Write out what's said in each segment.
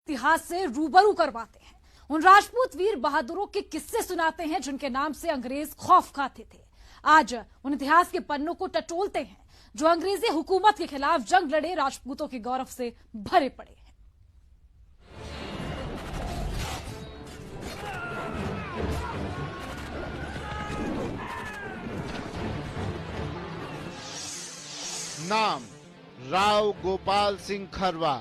इतिहास से रूबरू करवाते हैं। उन राजपूत वीर बहादुरों के किस्से सुनाते हैं जिनके नाम से अंग्रेज खौफ खाते थे। आज उन इतिहास के पन्नों को टटोलते हैं जो अंग्रेजी हुकूमत के खिलाफ जंग लड़े राजपूतों के गौरव से भरे पड़े हैं। नाम राव गोपाल सिंह खरवा।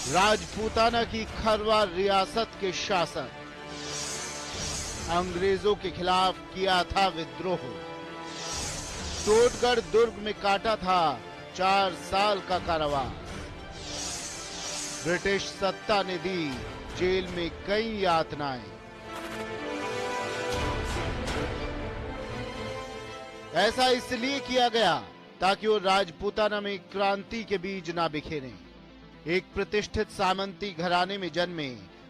राजपूताना की खरवा रियासत के शासक। अंग्रेजों के खिलाफ किया था विद्रोह। टोटगढ़ दुर्ग में काटा था 4 साल का कारावास। ब्रिटिश सत्ता ने दी जेल में कई यातनाएं। ऐसा इसलिए किया गया ताकि वो राजपूताना में क्रांति के बीज ना बिखेरें। एक प्रतिष्ठित सामंती घराने में जन्मे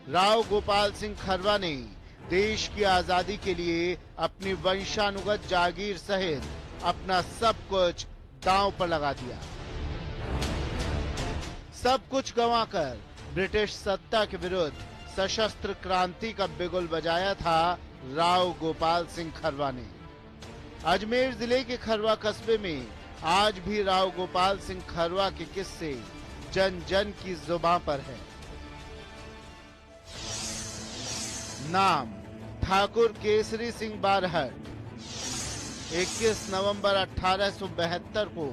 राव गोपाल सिंह खरवा ने देश की आजादी के लिए अपनी वंशानुगत जागीर सहित अपना सब कुछ दांव पर लगा दिया। सब कुछ गंवाकर ब्रिटिश सत्ता के विरुद्ध सशस्त्र क्रांति का बिगुल बजाया था राव गोपाल सिंह खरवा ने। अजमेर जिले के खरवा कस्बे में आज भी राव गोपाल सिंह खरवा के किस्से जन जन की जुबान पर है। नाम ठाकुर केसरी सिंह बारहट। 21 नवंबर 1872 को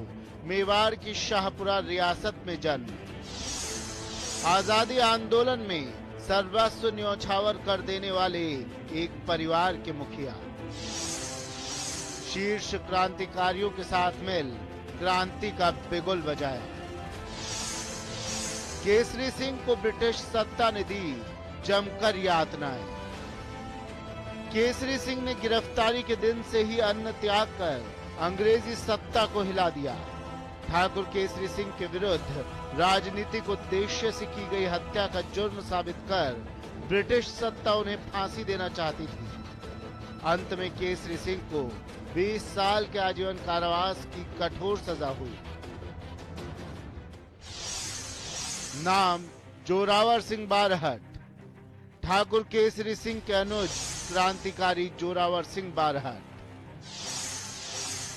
मेवाड़ की शाहपुरा रियासत में जन्म। आजादी आंदोलन में सर्वस्व न्यौछावर कर देने वाले एक परिवार के मुखिया। शीर्ष क्रांतिकारियों के साथ मिल क्रांति का बिगुल बजाया। केसरी सिंह को ब्रिटिश सत्ता ने दी जमकर यातनाएं। केसरी सिंह ने गिरफ्तारी के दिन से ही अन्न त्याग कर अंग्रेजी सत्ता को हिला दिया। ठाकुर केसरी सिंह के विरुद्ध राजनीतिक उद्देश्य से की गई हत्या का जुर्म साबित कर ब्रिटिश सत्ता उन्हें फांसी देना चाहती थी। अंत में केसरी सिंह को 20 साल के आजीवन कारावास की कठोर सजा हुई। नाम जोरावर सिंह बारहट। ठाकुर केसरी सिंह के अनुज क्रांतिकारी जोरावर सिंह बारहट।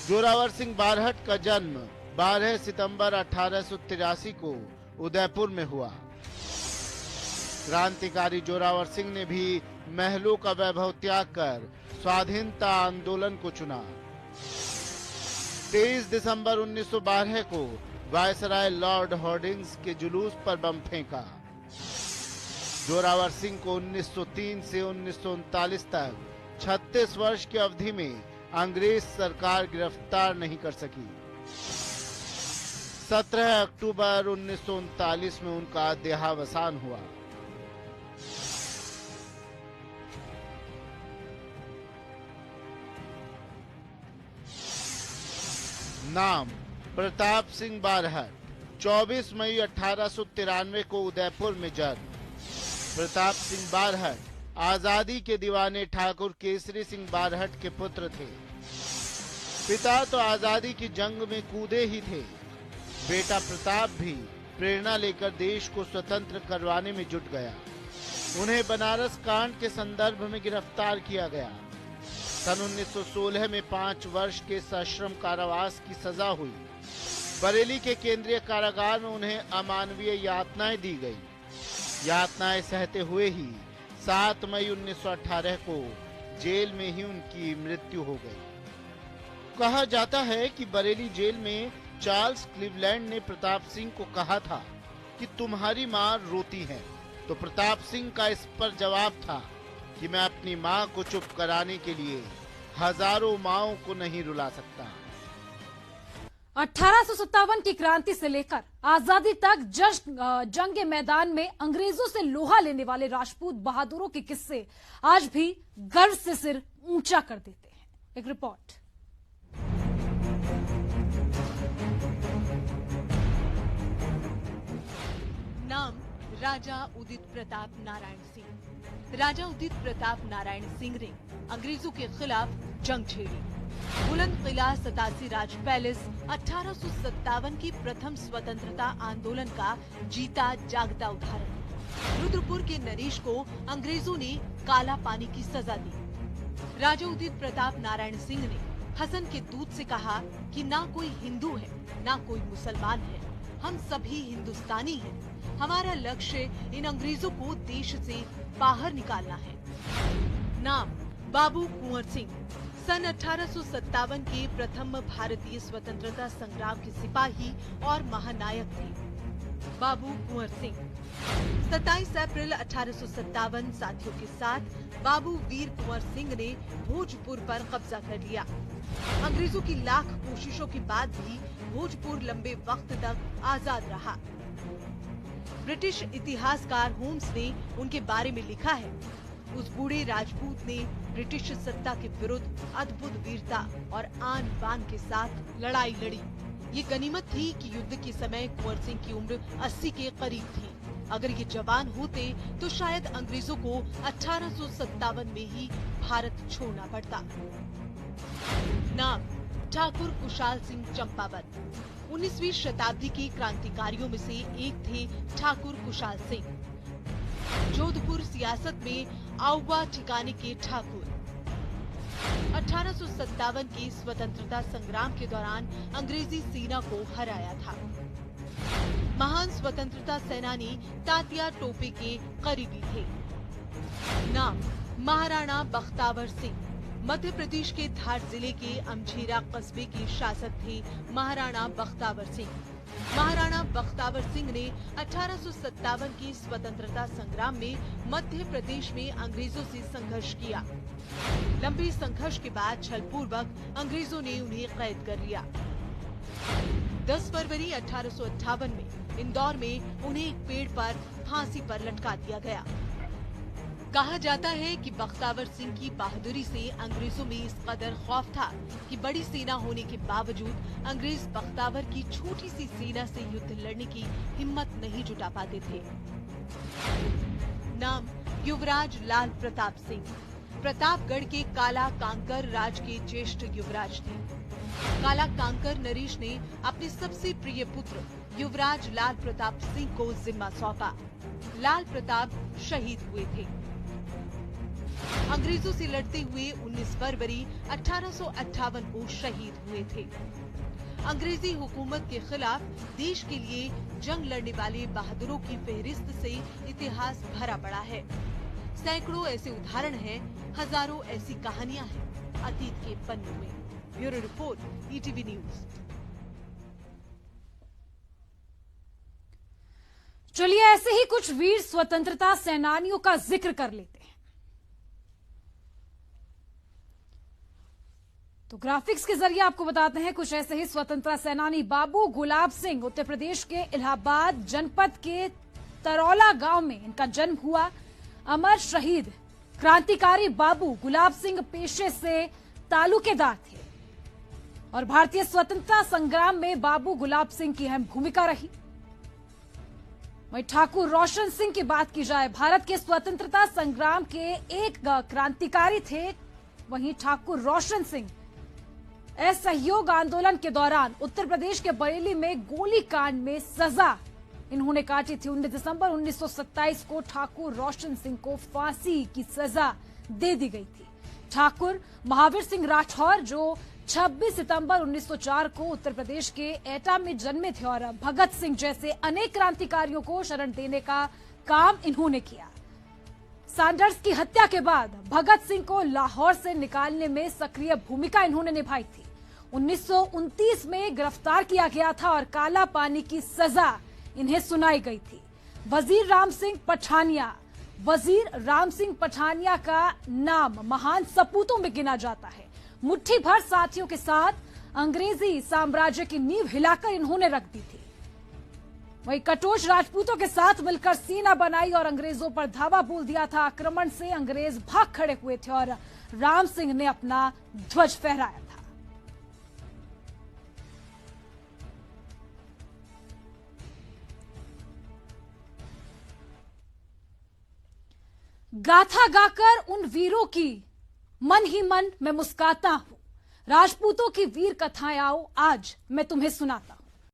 जोरावर सिंह बारहट का जन्म 12 सितंबर 1883 को उदयपुर में हुआ। क्रांतिकारी जोरावर सिंह ने भी महलों का वैभव त्याग कर स्वाधीनता आंदोलन को चुना। 23 दिसंबर 1912 को वायसराय लॉर्ड हॉर्डिंग्स के जुलूस पर बम फेंका। जोरावर सिंह को 1903 से 1939 तक 36 वर्ष की अवधि में अंग्रेज सरकार गिरफ्तार नहीं कर सकी। 17 अक्टूबर 1939 में उनका देहावसान हुआ। नाम प्रताप सिंह बारहट। 24 मई 1893 को उदयपुर में जन्म। प्रताप सिंह बारहट आजादी के दीवाने ठाकुर केसरी सिंह बारहट के पुत्र थे। पिता तो आजादी की जंग में कूदे ही थे। बेटा प्रताप भी प्रेरणा लेकर देश को स्वतंत्र करवाने में जुट गया। उन्हें बनारस कांड के संदर्भ में गिरफ्तार किया गया। सन 1916 में 5 वर्ष के सश्रम कारावास की सजा हुई। बरेली के केंद्रीय कारागार में उन्हें अमानवीय यातनाएं दी गई। यातनाएं सहते हुए ही 7 मई 1918 को जेल में ही उनकी मृत्यु हो गई। कहा जाता है कि बरेली जेल में चार्ल्स क्लीवलैंड ने प्रताप सिंह को कहा था कि तुम्हारी मां रोती है, तो प्रताप सिंह का इस पर जवाब था कि मैं अपनी मां को चुप कराने के लिए हजारों माओं को नहीं रुला सकता। 1857 की क्रांति से लेकर आजादी तक जंग के मैदान में अंग्रेजों से लोहा लेने वाले राजपूत बहादुरों के किस्से आज भी गर्व से सिर ऊंचा कर देते हैं। एक रिपोर्ट। नाम राजा उदित प्रताप नारायण सिंह। राजा उदित प्रताप नारायण सिंह ने अंग्रेजों के खिलाफ जंग छेड़ी। बुलंद किला 87 राज पैलेस 1857 की प्रथम स्वतंत्रता आंदोलन का जीता जागता उदाहरण। रुद्रपुर के नरेश को अंग्रेजों ने काला पानी की सजा दी। राजा उदित प्रताप नारायण सिंह ने हसन के दूत से कहा कि ना कोई हिंदू है ना कोई मुसलमान है, हम सभी हिंदुस्तानी हैं। हमारा लक्ष्य इन अंग्रेजों को देश से बाहर निकालना है। नाम बाबू कुंवर सिंह सन 1857 के प्रथम भारतीय स्वतंत्रता संग्राम के सिपाही और महानायक थे। बाबू कुंवर सिंह 27 अप्रैल 1857 साथियों के साथ बाबू वीर कुंवर सिंह ने भोजपुर पर कब्जा कर लिया। अंग्रेजों की लाख कोशिशों के बाद भी भोजपुर लंबे वक्त तक आजाद रहा। ब्रिटिश इतिहासकार होम्स ने उनके बारे में लिखा है, उस बूढ़े राजपूत ने ब्रिटिश सत्ता के विरुद्ध अद्भुत वीरता और आन बान के साथ लड़ाई लड़ी। ये गनीमत थी कि युद्ध के समय कुंवर सिंह की उम्र 80 के करीब थी। अगर ये जवान होते तो शायद अंग्रेजों को 1857 में ही भारत छोड़ना पड़ता। नाम ठाकुर कुशाल सिंह चंपावत 19वीं शताब्दी के क्रांतिकारियों में से एक थे ठाकुर कुशाल सिंह। जोधपुर सियासत में आउवा ठिकाने के ठाकुर 1857 के स्वतंत्रता संग्राम के दौरान अंग्रेजी सेना को हराया था। महान स्वतंत्रता सेनानी तात्या टोपे के करीबी थे। नाम महाराणा बख्तावर सिंह मध्य प्रदेश के धार जिले के अमझेरा कस्बे के शासक थे महाराणा बख्तावर सिंह। महाराणा बख्तावर सिंह ने 1857 की स्वतंत्रता संग्राम में मध्य प्रदेश में अंग्रेजों से संघर्ष किया। लंबे संघर्ष के बाद छलपूर्वक अंग्रेजों ने उन्हें कैद कर लिया। 10 फरवरी 1858 में इंदौर में उन्हें एक पेड़ पर फांसी पर लटका दिया गया। कहा जाता है कि बख्तावर सिंह की बहादुरी से अंग्रेजों में इस कदर खौफ था कि बड़ी सेना होने के बावजूद अंग्रेज बख्तावर की छोटी सी सेना से युद्ध लड़ने की हिम्मत नहीं जुटा पाते थे। नाम युवराज लाल प्रताप सिंह प्रतापगढ़ के काला कांकर राज के ज्येष्ठ युवराज थे। काला कांकर नरेश ने अपने सबसे प्रिय पुत्र युवराज लाल प्रताप सिंह को जिम्मा सौंपा। लाल प्रताप शहीद हुए थे। अंग्रेजों से लड़ते हुए 19 फरवरी 1858 को शहीद हुए थे। अंग्रेजी हुकूमत के खिलाफ देश के लिए जंग लड़ने वाले बहादुरों की फहरिस्त से इतिहास भरा पड़ा है। सैकड़ों ऐसे उदाहरण हैं, हजारों ऐसी कहानियां हैं अतीत के पन्नों में। Bureau report, ETV news. चलिए ऐसे ही कुछ वीर स्वतंत्रता सेनानियों का जिक्र कर लेते हैं। तो ग्राफिक्स के जरिए आपको बताते हैं कुछ ऐसे ही स्वतंत्रता सेनानी। बाबू गुलाब सिंह उत्तर प्रदेश के इलाहाबाद जनपद के तरौला गांव में इनका जन्म हुआ। अमर शहीद क्रांतिकारी बाबू गुलाब सिंह पेशे से तालुकेदार थे और भारतीय स्वतंत्रता संग्राम में बाबू गुलाब सिंह की अहम भूमिका रही। वहीं ठाकुर रोशन सिंह की बात की जाए, भारत के स्वतंत्रता संग्राम के एक क्रांतिकारी थे। वहीं ठाकुर रोशन सिंह असहयोग आंदोलन के दौरान उत्तर प्रदेश के बरेली में गोलीकांड में सजा इन्होंने काटी थी। 19 दिसंबर 1927 को ठाकुर रोशन सिंह को फांसी की सजा दे दी गई थी। ठाकुर महावीर सिंह राठौर जो 26 सितंबर 1904 को उत्तर प्रदेश के एटा में जन्मे थे और भगत सिंह जैसे अनेक क्रांतिकारियों को शरण देने का काम इन्होंने किया। सैंडर्स की हत्या के बाद भगत सिंह को लाहौर से निकालने में सक्रिय भूमिका इन्होंने निभाई थी। 1929 में गिरफ्तार किया गया था और काला पानी की सजा इन्हें सुनाई गई थी। वजीर राम सिंह पठानिया का नाम महान सपूतों में गिना जाता है। मुट्ठी भर साथियों के साथ अंग्रेजी साम्राज्य की नींव हिलाकर इन्होंने रख दी थी। वहीं कटोच राजपूतों के साथ मिलकर सेना बनाई और अंग्रेजों पर धावा बोल दिया था। आक्रमण से अंग्रेज भाग खड़े हुए थे और राम सिंह ने अपना ध्वज फहराया था। गाथा गाकर उन वीरों की मन ही मन मैं मुस्काता हूं। राजपूतों की वीर कथाएं आओ आज मैं तुम्हें सुनाता हूं।